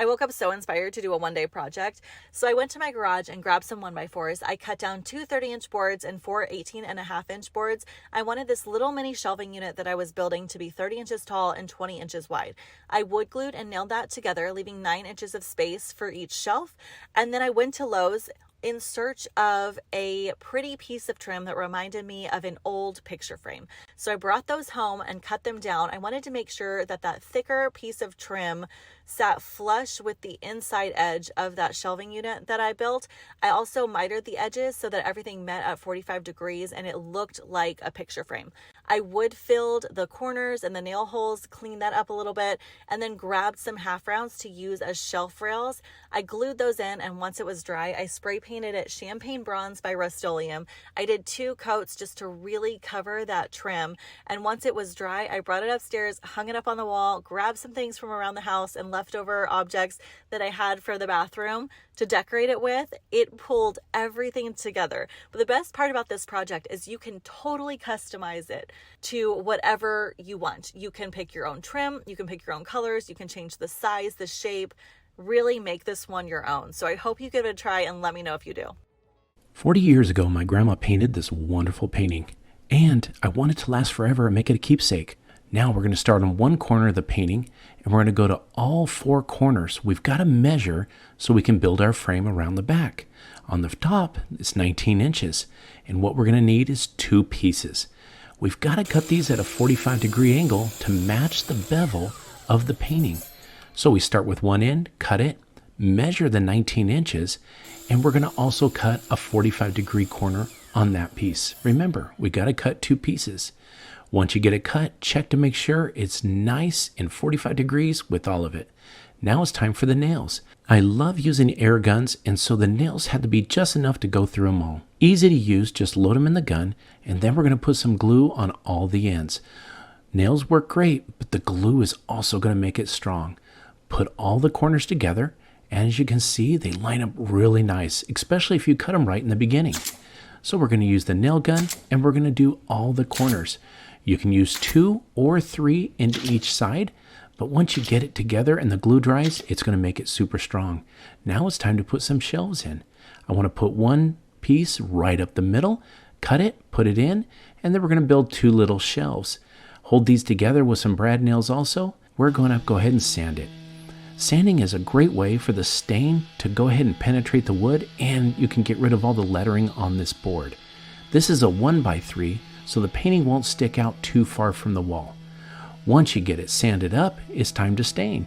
I woke up so inspired to do a one-day project. So I went to my garage and grabbed some 1x4s. I cut down two 30-inch boards and four 18.5-inch boards. I wanted this little mini shelving unit that I was building to be 30 inches tall and 20 inches wide. I wood glued and nailed that together, leaving 9 inches of space for each shelf. And then I went to Lowe's in search of a pretty piece of trim that reminded me of an old picture frame. So I brought those home and cut them down. I wanted to make sure that that thicker piece of trim sat flush with the inside edge of that shelving unit that I built. I also mitered the edges so that everything met at 45 degrees and it looked like a picture frame. I wood filled the corners and the nail holes, cleaned that up a little bit, and then grabbed some half rounds to use as shelf rails. I glued those in, and once it was dry, I spray painted it champagne bronze by Rust-Oleum. I did 2 coats just to really cover that trim, and once it was dry, I brought it upstairs, hung it up on the wall, grabbed some things from around the house and leftover objects that I had for the bathroom to decorate it with. It pulled everything together. But the best part about this project is you can totally customize it to whatever you want. You can pick your own trim, you can pick your own colors, you can change the size, the shape, really make this one your own. So I hope you give it a try and let me know if you do. 40 years ago, my grandma painted this wonderful painting, and I want it to last forever and make it a keepsake. Now we're going to start on one corner of the painting, and we're going to go to all 4 corners. We've got to measure so we can build our frame around the back. On the top, it's 19 inches, and what we're going to need is 2 pieces. We've got to cut these at a 45-degree angle to match the bevel of the painting. So we start with one end, cut it, measure the 19 inches, and we're going to also cut a 45-degree corner on that piece. Remember, we got to cut 2 pieces. Once you get it cut, check to make sure it's nice and 45 degrees with all of it. Now it's time for the nails. I love using air guns, and so the nails had to be just enough to go through them all. Easy to use, just load them in the gun, and then we're going to put some glue on all the ends. Nails work great, but the glue is also going to make it strong. Put all the corners together, and as you can see, they line up really nice, especially if you cut them right in the beginning. So we're going to use the nail gun, and we're going to do all the corners. You can use 2 or 3 in each side, but once you get it together and the glue dries, it's going to make it super strong. Now it's time to put some shelves in. I want to put one piece right up the middle, cut it, put it in, and then we're going to build 2 little shelves. Hold these together with some brad nails also. We're going to go ahead and sand it. Sanding is a great way for the stain to go ahead and penetrate the wood, and you can get rid of all the lettering on this board. This is a 1x3, so the painting won't stick out too far from the wall. Once you get it sanded up, it's time to stain.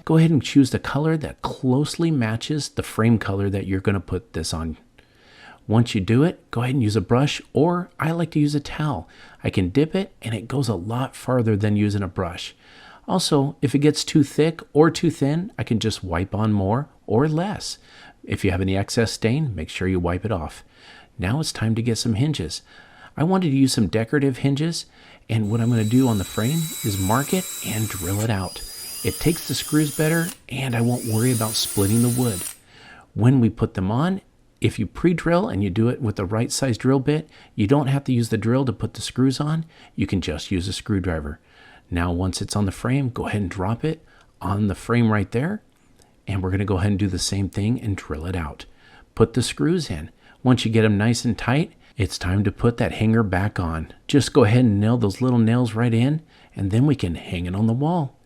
Go ahead and choose the color that closely matches the frame color that you're going to put this on. Once you do it, go ahead and use a brush, or I like to use a towel. I can dip it and it goes a lot farther than using a brush. Also, if it gets too thick or too thin, I can just wipe on more or less. If you have any excess stain, make sure you wipe it off. Now it's time to get some hinges. I wanted to use some decorative hinges, and what I'm going to do on the frame is mark it and drill it out. It takes the screws better, and I won't worry about splitting the wood. When we put them on, if you pre-drill and you do it with the right size drill bit, you don't have to use the drill to put the screws on. You can just use a screwdriver. Now once it's on the frame, go ahead and drop it on the frame right there, and we're going to go ahead and do the same thing and drill it out. Put the screws in. Once you get them nice and tight, it's time to put that hanger back on. Just go ahead and nail those little nails right in, and then we can hang it on the wall.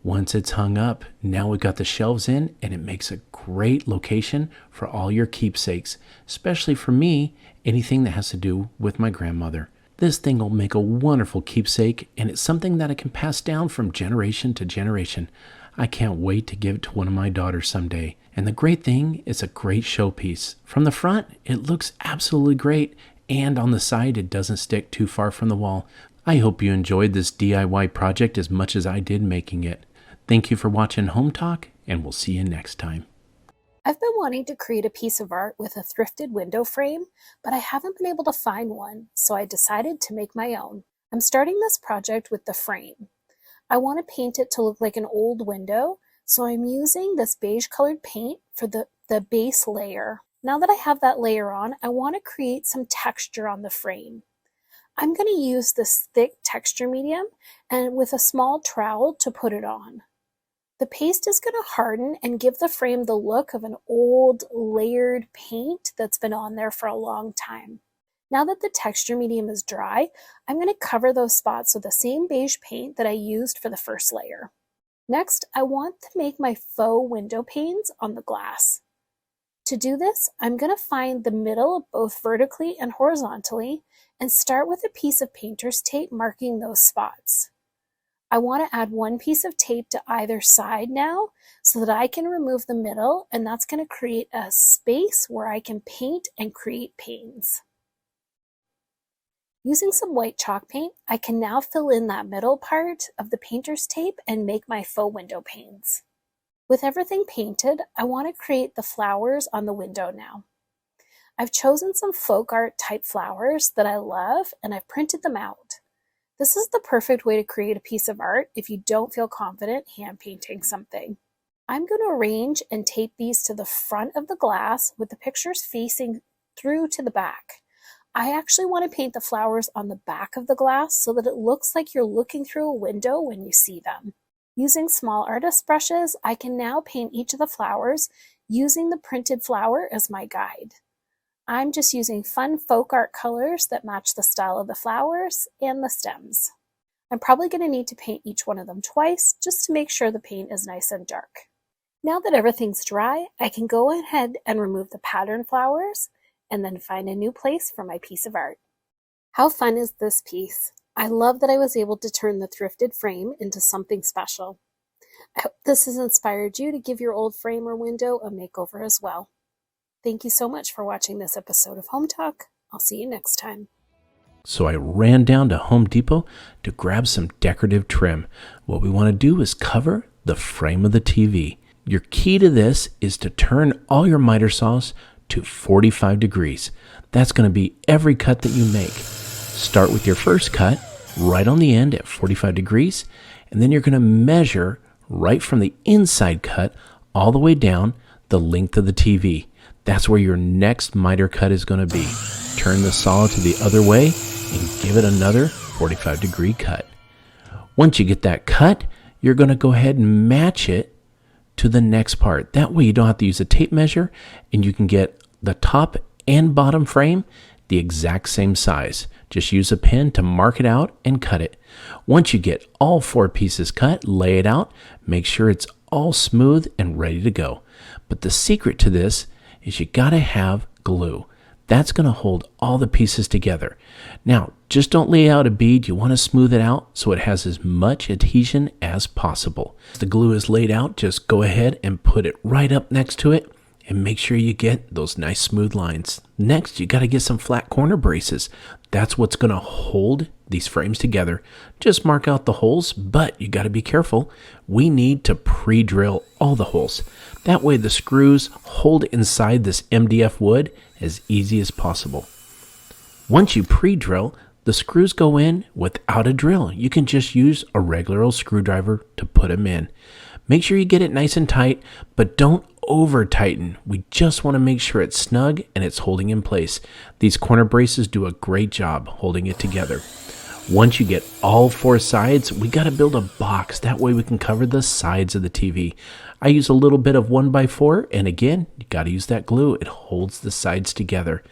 Once it's hung up, now we've got the shelves in, and it makes a great location for all your keepsakes, especially for me, anything that has to do with my grandmother. This thing will make a wonderful keepsake, and it's something that I can pass down from generation to generation. I can't wait to give it to one of my daughters someday. And the great thing, it's a great showpiece. From the front, it looks absolutely great, and on the side, it doesn't stick too far from the wall. I hope you enjoyed this DIY project as much as I did making it. Thank you for watching Home Talk, and we'll see you next time. I've been wanting to create a piece of art with a thrifted window frame, but I haven't been able to find one, so I decided to make my own. I'm starting this project with the frame. I want to paint it to look like an old window, so I'm using this beige colored paint for the base layer. Now that I have that layer on, I want to create some texture on the frame. I'm going to use this thick texture medium and with a small trowel to put it on. The paste is going to harden and give the frame the look of an old layered paint that's been on there for a long time. Now that the texture medium is dry, I'm going to cover those spots with the same beige paint that I used for the first layer. Next, I want to make my faux window panes on the glass. To do this, I'm going to find the middle both vertically and horizontally and start with a piece of painter's tape marking those spots. I want to add one piece of tape to either side now so that I can remove the middle, and that's going to create a space where I can paint and create panes. Using some white chalk paint, I can now fill in that middle part of the painter's tape and make my faux window panes. With everything painted, I want to create the flowers on the window now. I've chosen some folk art type flowers that I love, and I've printed them out. This is the perfect way to create a piece of art if you don't feel confident hand painting something. I'm going to arrange and tape these to the front of the glass with the pictures facing through to the back. I actually want to paint the flowers on the back of the glass so that it looks like you're looking through a window when you see them. Using small artist brushes, I can now paint each of the flowers using the printed flower as my guide. I'm just using fun folk art colors that match the style of the flowers and the stems. I'm probably going to need to paint each one of them twice just to make sure the paint is nice and dark. Now that everything's dry, I can go ahead and remove the pattern flowers and then find a new place for my piece of art. How fun is this piece? I love that I was able to turn the thrifted frame into something special. I hope this has inspired you to give your old frame or window a makeover as well. Thank you so much for watching this episode of Home Talk. I'll see you next time. So I ran down to Home Depot to grab some decorative trim. What we want to do is cover the frame of the TV. Your key to this is to turn all your miter saws to 45 degrees. That's going to be every cut that you make. Start with your first cut right on the end at 45 degrees, and then you're going to measure right from the inside cut all the way down the length of the TV. That's where your next miter cut is going to be. Turn the saw to the other way and give it another 45 degree cut. Once you get that cut, you're going to go ahead and match it to the next part. That way you don't have to use a tape measure and you can get the top and bottom frame the exact same size. Just use a pen to mark it out and cut it. Once you get all 4 pieces cut, lay it out, make sure it's all smooth and ready to go. But the secret to this is you gotta have glue. That's gonna hold all the pieces together. Now, just don't lay out a bead. You wanna smooth it out so it has as much adhesion as possible. As the glue is laid out, just go ahead and put it right up next to it and make sure you get those nice smooth lines. Next, you gotta get some flat corner braces. That's what's gonna hold these frames together. Just mark out the holes, but you gotta be careful. We need to pre-drill all the holes. That way the screws hold inside this MDF wood as easy as possible. Once you pre-drill, the screws go in without a drill. You can just use a regular old screwdriver to put them in. Make sure you get it nice and tight, but don't over tighten. We just want to make sure it's snug and it's holding in place. These corner braces do a great job holding it together. Once you get all 4 sides, we got to build a box. That way we can cover the sides of the TV. I use a little bit of 1x4, and again, you got to use that glue. It holds the sides together.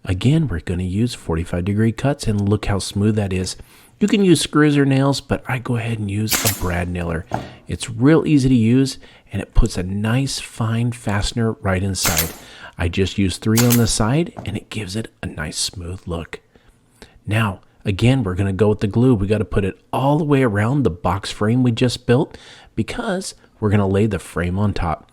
Again, we're going to use 45 degree cuts, and look how smooth that is. You can use screws or nails, but I go ahead and use a brad nailer. It's real easy to use, and it puts a nice fine fastener right inside. I just use 3 on the side, and it gives it a nice smooth look. Now, again, we're going to go with the glue. We got to put it all the way around the box frame we just built because we're going to lay the frame on top.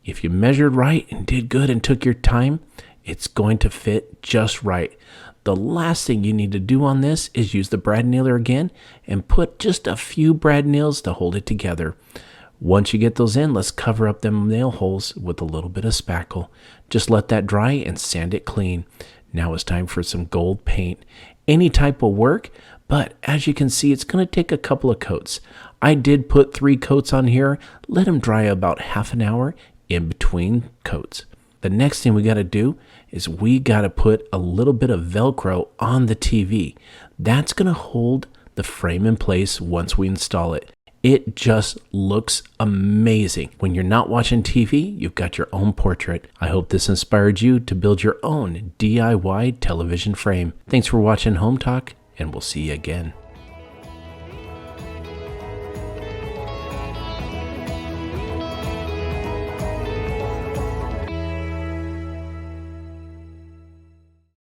If you measured right and did good and took your time, it's going to fit just right. The last thing you need to do on this is use the brad nailer again and put just a few brad nails to hold it together. Once you get those in, let's cover up them nail holes with a little bit of spackle. Just let that dry and sand it clean. Now it's time for some gold paint. Any type will work, but as you can see, it's going to take a couple of coats. I did put 3 coats on here. Let them dry about half an hour in between coats. The next thing we got to do is we got to put a little bit of Velcro on the TV. That's going to hold the frame in place once we install it. It just looks amazing. When you're not watching TV, you've got your own portrait. I hope this inspired you to build your own DIY television frame. Thanks for watching Home Talk, and we'll see you again.